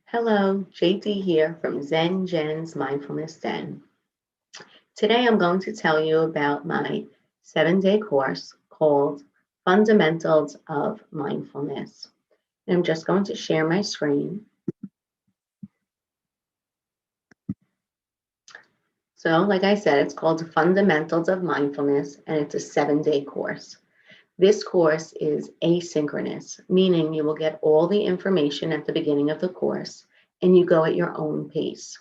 Hello, JD here from Zen Jen's Mindfulness Den. Today I'm going to tell you about my 7-day course called Fundamentals of Mindfulness. And I'm just going to share my screen. So, like I said, it's called Fundamentals of Mindfulness, and it's a 7-day course. This course is asynchronous, meaning you will get all the information at the beginning of the course and you go at your own pace.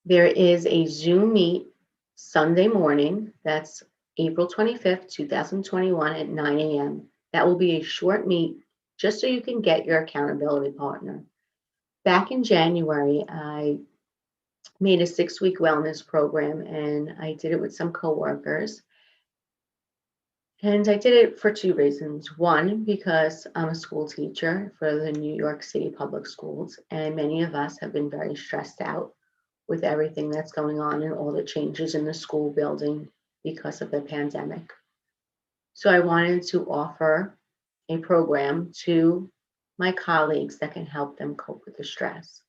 There is a Zoom meet Sunday morning. That's April 25th, 2021 at 9 a.m. That will be a short meet just so you can get your accountability partner. Back in January, I made a 6-week wellness program and I did it with some coworkers. And I did it for two reasons. One, because I'm a school teacher for the New York City public schools, and many of us have been very stressed out with everything that's going on and all the changes in the school building because of the pandemic. So I wanted to offer a program to my colleagues that can help them cope with the stress.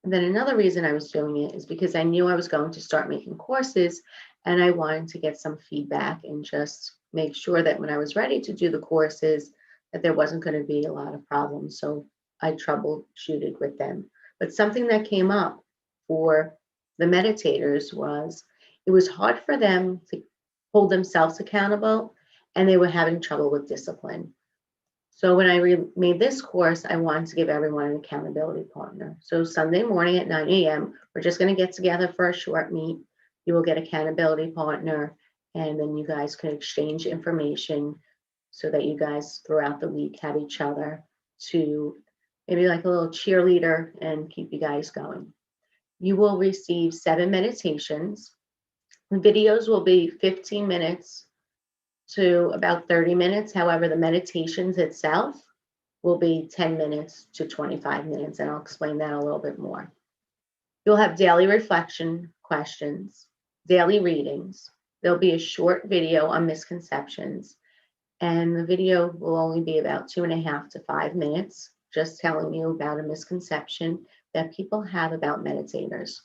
And then another reason I was doing it is because I knew I was going to start making courses and I wanted to get some feedback and just make sure that when I was ready to do the courses that there wasn't going to be a lot of problems. So I troubleshooted with them. But something that came up for the meditators was it was hard for them to hold themselves accountable and they were having trouble with discipline. So when I made this course, I wanted to give everyone an accountability partner. So Sunday morning at 9 a.m., we're just going to get together for a short meet. You will get accountability partner, and then you guys can exchange information so that you guys throughout the week have each other to maybe like a little cheerleader and keep you guys going. You will receive 7 meditations. The videos will be 15 minutes to about 30 minutes. However, the meditations itself will be 10 minutes to 25 minutes, and I'll explain that a little bit more. You'll have daily reflection questions, daily readings. There'll be a short video on misconceptions, and the video will only be about 2.5 to 5 minutes, just telling you about a misconception that people have about meditators.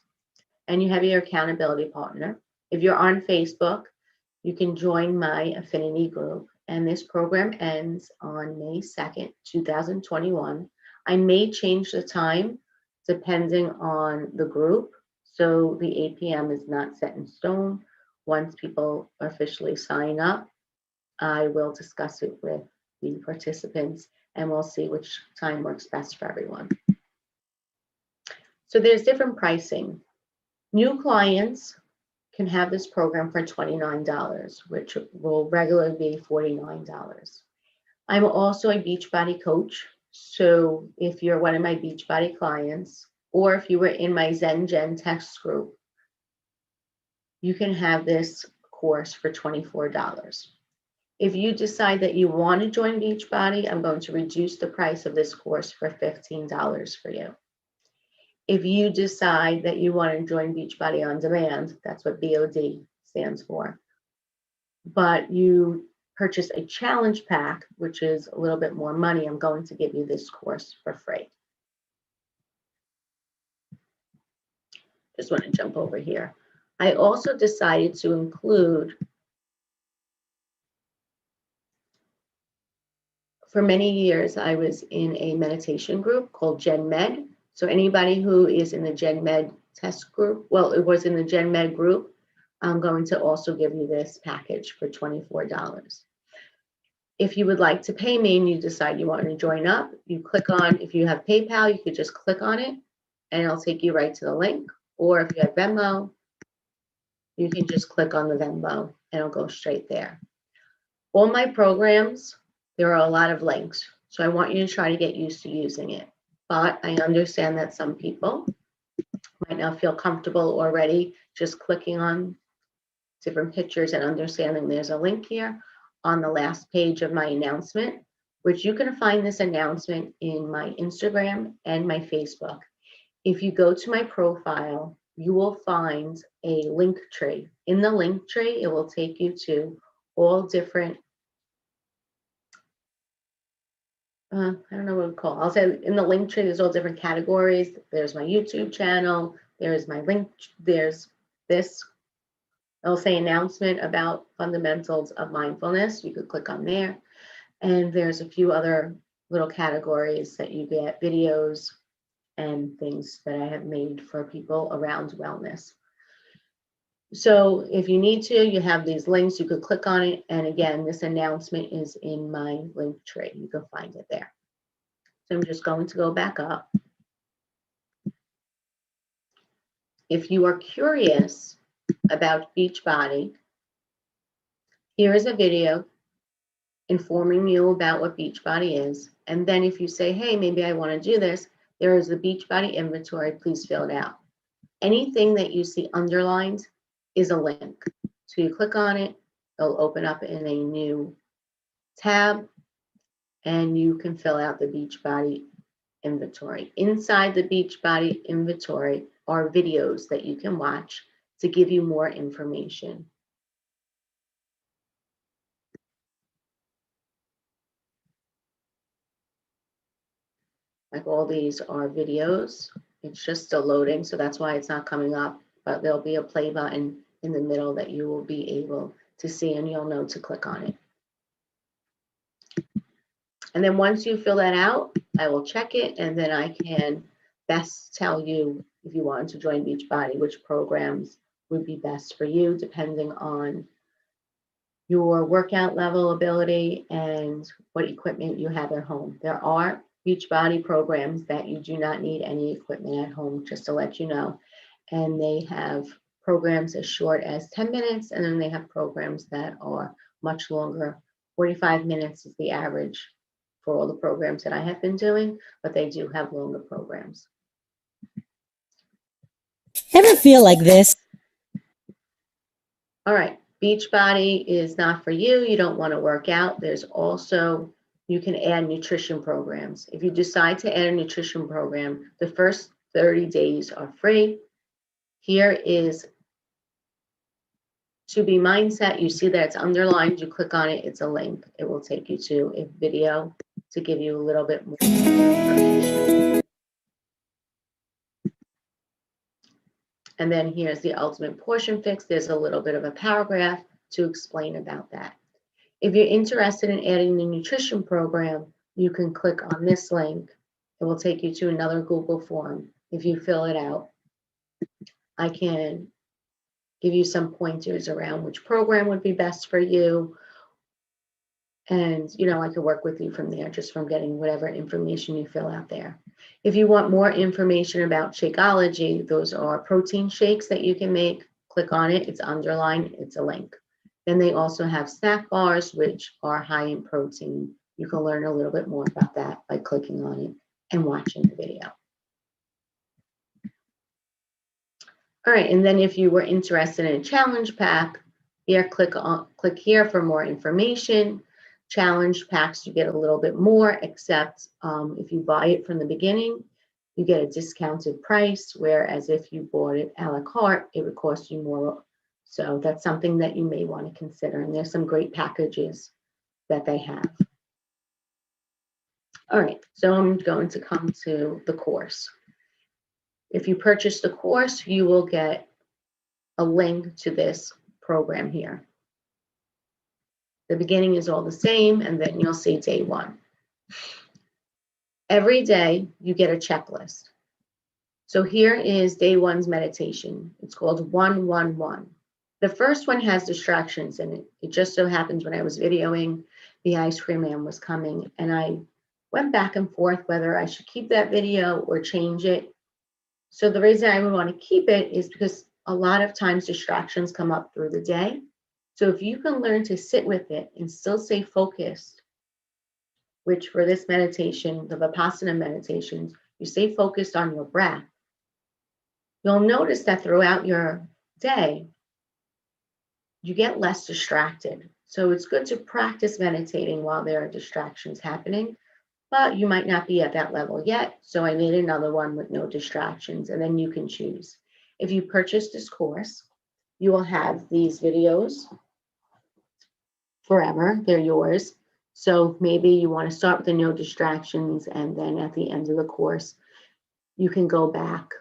And you have your accountability partner. If you're on Facebook, you can join my affinity group, and this program ends on May 2nd, 2021. I may change the time depending on the group, so the 8 p.m. is not set in stone. Once people officially sign up, I will discuss it with the participants and we'll see which time works best for everyone. So there's different pricing. New clients can have this program for $29, which will regularly be $49. I'm also a Beachbody coach. So if you're one of my Beachbody clients, or if you were in my Zen Gen text group, you can have this course for $24. If you decide that you want to join Beachbody, I'm going to reduce the price of this course for $15 for you. If you decide that you want to join Beachbody On Demand, that's what BOD stands for, but you purchase a challenge pack, which is a little bit more money, I'm going to give you this course for free. Just want to jump over here. I also decided to include, for many years, I was in a meditation group called Gen Med. So anybody who is in the Gen Med test group, well, it was in the Gen Med group, I'm going to also give you this package for $24. If you would like to pay me and you decide you want to join up, you click on, if you have PayPal, you could just click on it and it'll take you right to the link. Or if you have Venmo, you can just click on the Venmo and it'll go straight there. All my programs, there are a lot of links. So I want you to try to get used to using it. But I understand that some people might not feel comfortable already just clicking on different pictures and understanding there's a link here on the last page of my announcement, which you can find this announcement in my Instagram and my Facebook. If you go to my profile, you will find a link tree. In the link tree, it will take you to all different I don't know what to call. I'll say in the link tree, there's all different categories. There's my YouTube channel. There's my link. There's this. I'll say announcement about fundamentals of mindfulness. You could click on there. And there's a few other little categories that you get videos and things that I have made for people around wellness. So if you need to, you have these links, you could click on it. And again, this announcement is in my link tree. You can find it there. So I'm just going to go back up. If you are curious about Beachbody, here is a video informing you about what Beachbody is. And then if you say, hey, maybe I want to do this, there is the Beachbody inventory. Please fill it out. Anything that you see underlined is a link. So you click on it, it'll open up in a new tab, and you can fill out the Beachbody inventory. Inside the Beachbody inventory are videos that you can watch to give you more information. Like all these are videos. It's just still loading, so that's why it's not coming up, but there'll be a play button in the middle that you will be able to see, and you'll know to click on it. And then once you fill that out, I will check it, and then I can best tell you if you want to join Beachbody, which programs would be best for you, depending on your workout level, ability, and what equipment you have at home. There are Beachbody programs that you do not need any equipment at home, just to let you know. And they have programs as short as 10 minutes, and then they have programs that are much longer. 45 minutes is the average for all the programs that I have been doing, but they do have longer programs. Ever feel like this? All right, Beachbody is not for you. You don't want to work out. There's also, you can add nutrition programs. If you decide to add a nutrition program, the first 30 days are free. Here is To Be Mindset. You see that it's underlined. You click on it, it's a link. It will take you to a video to give you a little bit more information. And then here's the Ultimate Portion Fix. There's a little bit of a paragraph to explain about that. If you're interested in adding the nutrition program, you can click on this link. It will take you to another Google form. If you fill it out, I can give you some pointers around which program would be best for you. And, I could work with you from there, just from getting whatever information you fill out there. If you want more information about Shakeology, those are protein shakes that you can make. Click on it. It's underlined. It's a link. Then they also have snack bars, which are high in protein. You can learn a little bit more about that by clicking on it and watching the video. All right, and then if you were interested in a challenge pack, here, click here for more information. Challenge packs, you get a little bit more, except if you buy it from the beginning, you get a discounted price, whereas if you bought it a la carte, it would cost you more. So that's something that you may want to consider. And there's some great packages that they have. All right, so I'm going to come to the course. If you purchase the course, you will get a link to this program here. The beginning is all the same, and then you'll see day one. Every day you get a checklist. So here is day one's meditation. It's called 111. The first one has distractions in it. It just so happens when I was videoing, the ice cream man was coming, and I went back and forth whether I should keep that video or change it. So the reason I would want to keep it is because a lot of times distractions come up through the day. So if you can learn to sit with it and still stay focused, which for this meditation, the Vipassana meditations, you stay focused on your breath, you'll notice that throughout your day, you get less distracted. So it's good to practice meditating while there are distractions happening, but you might not be at that level yet. So I made another one with no distractions, and then you can choose. If you purchase this course, you will have these videos forever. They're yours So maybe you want to start with the no distractions, and then at the end of the course, you can go back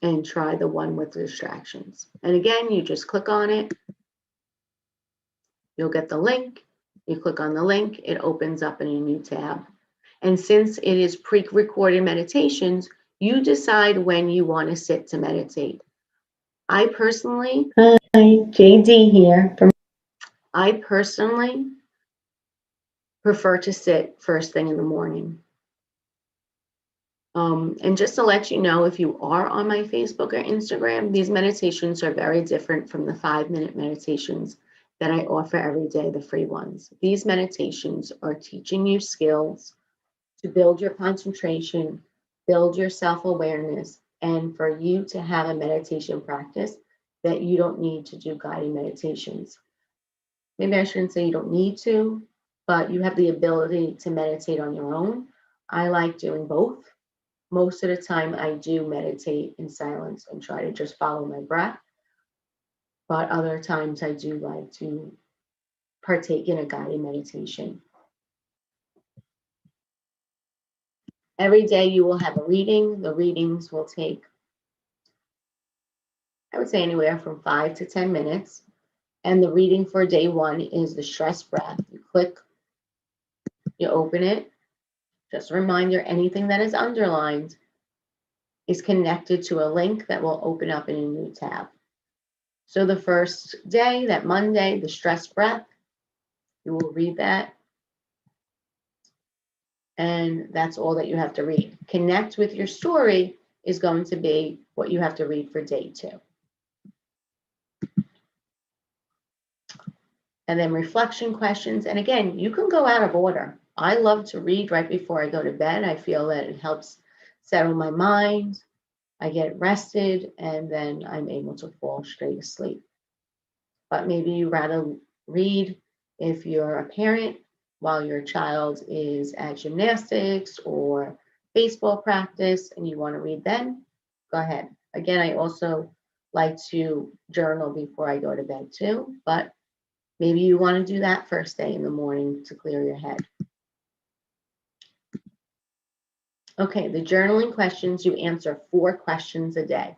and try the one with the distractions. And again, you just click on it. You'll get the link. You click on the link, it opens up in a new tab. And since it is pre-recorded meditations, you decide when you want to sit to meditate. I personally, hi, JD here. I personally prefer to sit first thing in the morning. And just to let you know, if you are on my Facebook or Instagram, these meditations are very different from the 5-minute meditations that I offer every day, the free ones. These meditations are teaching you skills to build your concentration, build your self-awareness, and for you to have a meditation practice that you don't need to do guided meditations. Maybe I shouldn't say you don't need to, but you have the ability to meditate on your own. I like doing both. Most of the time I do meditate in silence and try to just follow my breath. But other times I do like to partake in a guided meditation. Every day you will have a reading. The readings will take, I would say, anywhere from 5 to 10 minutes. And the reading for day one is the stress breath. You click, you open it. Just a reminder, anything that is underlined is connected to a link that will open up in a new tab. So the first day, that Monday, the stress breath, you will read that. And that's all that you have to read. Connect with your story is going to be what you have to read for day 2. And then reflection questions. And again, you can go out of order. I love to read right before I go to bed. I feel that it helps settle my mind. I get rested, and then I'm able to fall straight asleep. But maybe you rather read if you're a parent while your child is at gymnastics or baseball practice and you want to read then, go ahead. Again, I also like to journal before I go to bed too, but maybe you want to do that first thing in the morning to clear your head. Okay, the journaling questions, you answer 4 questions a day.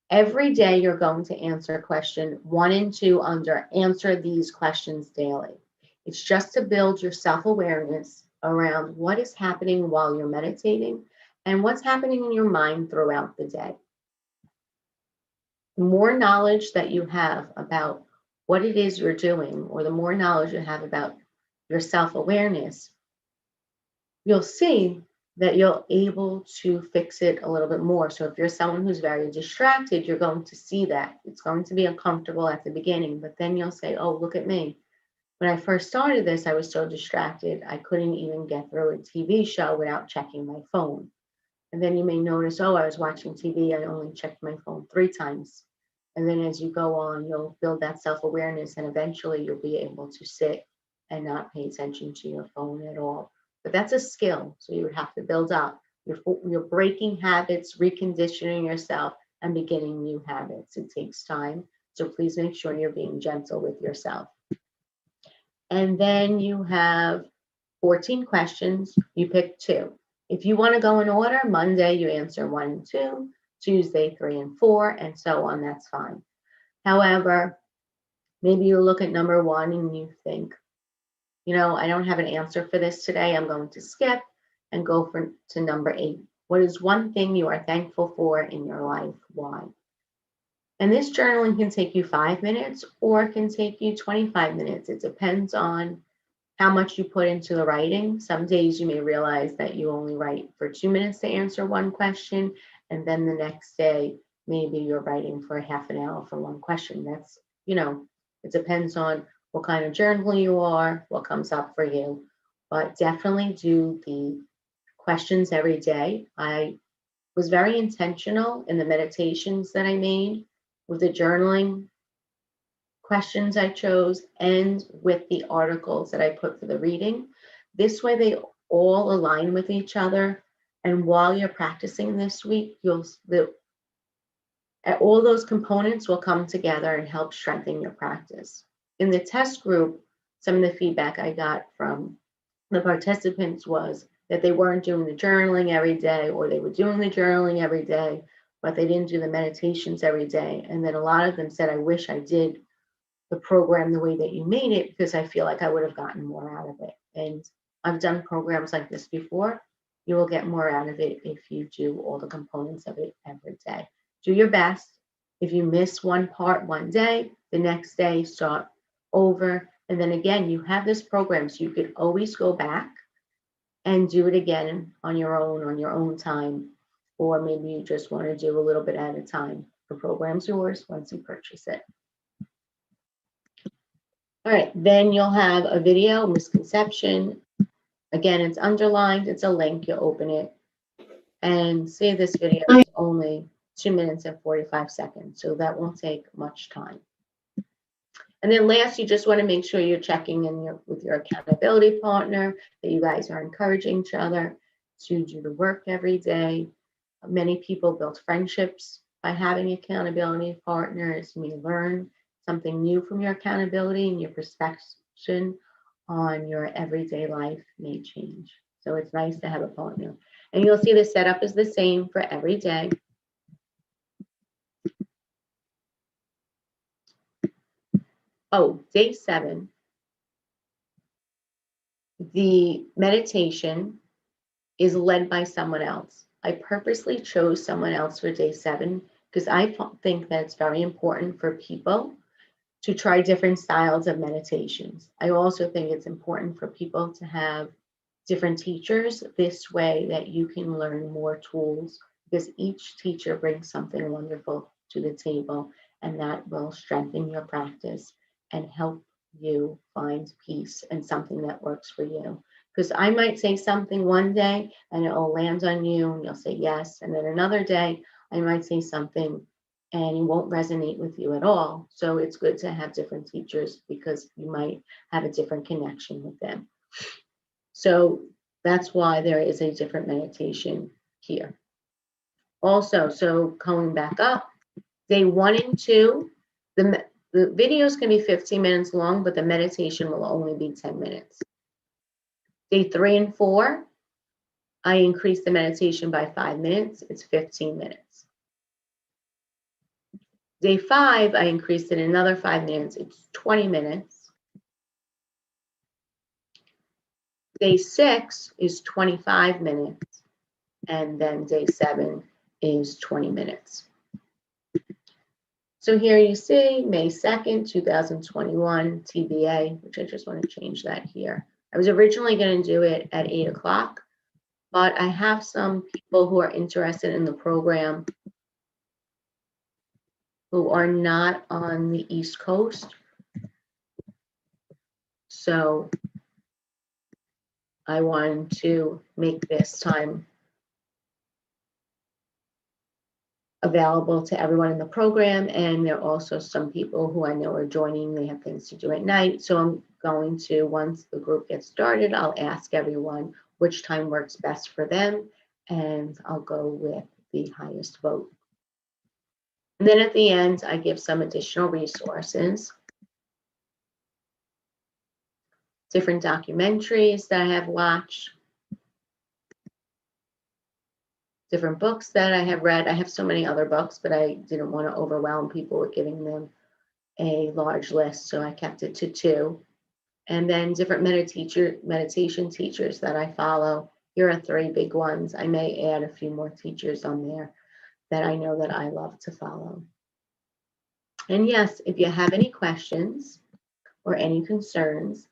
Every day you're going to answer question 1 and 2 under answer these questions daily. It's just to build your self-awareness around what is happening while you're meditating and what's happening in your mind throughout the day. The more knowledge that you have about what it is you're doing, or the more knowledge you have about your self-awareness, you'll see that you're able to fix it a little bit more. So if you're someone who's very distracted, you're going to see that. It's going to be uncomfortable at the beginning, but then you'll say, oh, look at me. When I first started this, I was so distracted, I couldn't even get through a TV show without checking my phone. And then you may notice, oh, I was watching TV, I only checked my phone 3 times. And then as you go on, you'll build that self-awareness, and eventually you'll be able to sit and not pay attention to your phone at all. But that's a skill, so you would have to build up. You're breaking habits, reconditioning yourself, and beginning new habits. It takes time, so please make sure you're being gentle with yourself. And then you have 14 questions. You pick 2. If you want to go in order, Monday you answer 1 and 2, Tuesday 3 and 4, and so on. That's fine. However, maybe you look at number 1 and you think, I don't have an answer for this today. I'm going to skip and go to number 8. What is one thing you are thankful for in your life? Why? And this journaling can take you 5 minutes or it can take you 25 minutes. It depends on how much you put into the writing. Some days you may realize that you only write for 2 minutes to answer one question, and then the next day, maybe you're writing for a half an hour for one question. That's, it depends on what kind of journaler you are, what comes up for you. But definitely do the questions every day. I was very intentional in the meditations that I made with the journaling questions I chose and with the articles that I put for the reading. This way they all align with each other. And while you're practicing this week, all those components will come together and help strengthen your practice. In the test group, some of the feedback I got from the participants was that they weren't doing the journaling every day, or they were doing the journaling every day, but they didn't do the meditations every day. And then a lot of them said, I wish I did the program the way that you made it, because I feel like I would have gotten more out of it. And I've done programs like this before. You will get more out of it if you do all the components of it every day. Do your best. If you miss one part one day, the next day start over. And then again, you have this program, so you could always go back and do it again on your own time. Or maybe you just want to do a little bit at a time. The program's yours once you purchase it. All right, then you'll have a video misconception. Again, it's underlined, it's a link, you open it. And see, this video is only 2 minutes and 45 seconds, so that won't take much time. And then last, you just want to make sure you're checking in with your accountability partner, that you guys are encouraging each other to do the work every day. Many people build friendships by having accountability partners. You may learn something new from your accountability, and your perspective on your everyday life may change. So it's nice to have a partner. And you'll see the setup is the same for every day. Oh, day 7, the meditation is led by someone else. I purposely chose someone else for day 7 because I think that it's very important for people to try different styles of meditations. I also think it's important for people to have different teachers, this way that you can learn more tools, because each teacher brings something wonderful to the table, and that will strengthen your practice and help you find peace and something that works for you. Because I might say something one day and it will land on you and you'll say yes, and then another day I might say something and it won't resonate with you at all. So it's good to have different teachers because you might have a different connection with them. So that's why there is a different meditation here. Also, so going back up, day 1 and 2, the videos can be 15 minutes long, but the meditation will only be 10 minutes. Day 3 and 4, I increased the meditation by 5 minutes. It's 15 minutes. Day 5, I increased it another 5 minutes. It's 20 minutes. Day 6 is 25 minutes. And then day 7 is 20 minutes. So here you see May 2nd, 2021, TBA, which I just want to change that here. I was originally going to do it at 8 o'clock, but I have some people who are interested in the program who are not on the East Coast. So I wanted to make this time available to everyone in the program. And there are also some people who I know are joining. They have things to do at night. So I'm going to, once the group gets started, I'll ask everyone which time works best for them. And I'll go with the highest vote. And then at the end, I give some additional resources. Different documentaries that I have watched. Different books that I have read. I have so many other books, but I didn't want to overwhelm people with giving them a large list, so I kept it to 2. And then different meditation teachers that I follow. Here are 3 big ones. I may add a few more teachers on there that I know that I love to follow. And yes, if you have any questions or any concerns,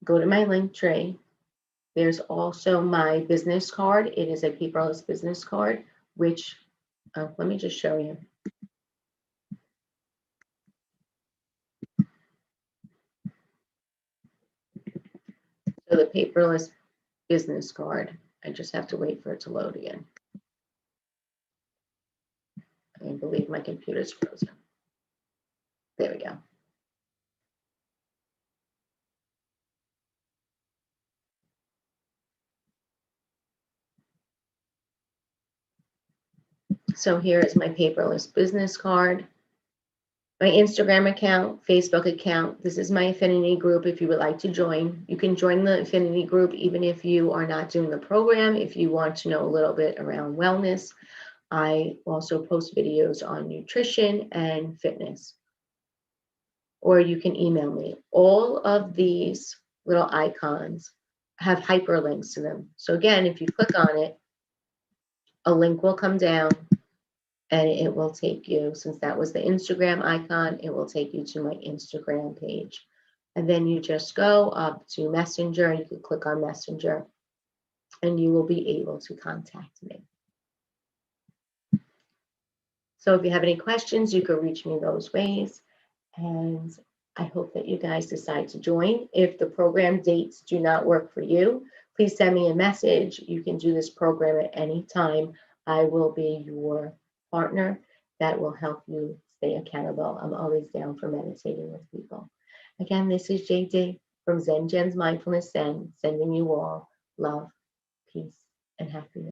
go to my link tree. There's also my business card. It is a paperless business card, which, let me just show you. So the paperless business card, I just have to wait for it to load again. I believe my computer's frozen. There we go. So here is my paperless business card. my Instagram account, Facebook account. This is my affinity group. If you would like to join, you can join the affinity group even if you are not doing the program. If you want to know a little bit around wellness, I also post videos on nutrition and fitness. Or you can email me. All of these little icons have hyperlinks to them. So again, if you click on it, a link will come down and it will take you, since that was the Instagram icon, it will take you to my Instagram page. And then you just go up to Messenger, you can click on Messenger, and you will be able to contact me. So if you have any questions, you can reach me those ways. And I hope that you guys decide to join. If the program dates do not work for you, please send me a message. You can do this program at any time. I will be your partner that will help you stay accountable. I'm always down for meditating with people. Again, this is JD from Zen Jen's Mindfulness Zen, sending you all love, peace, and happiness.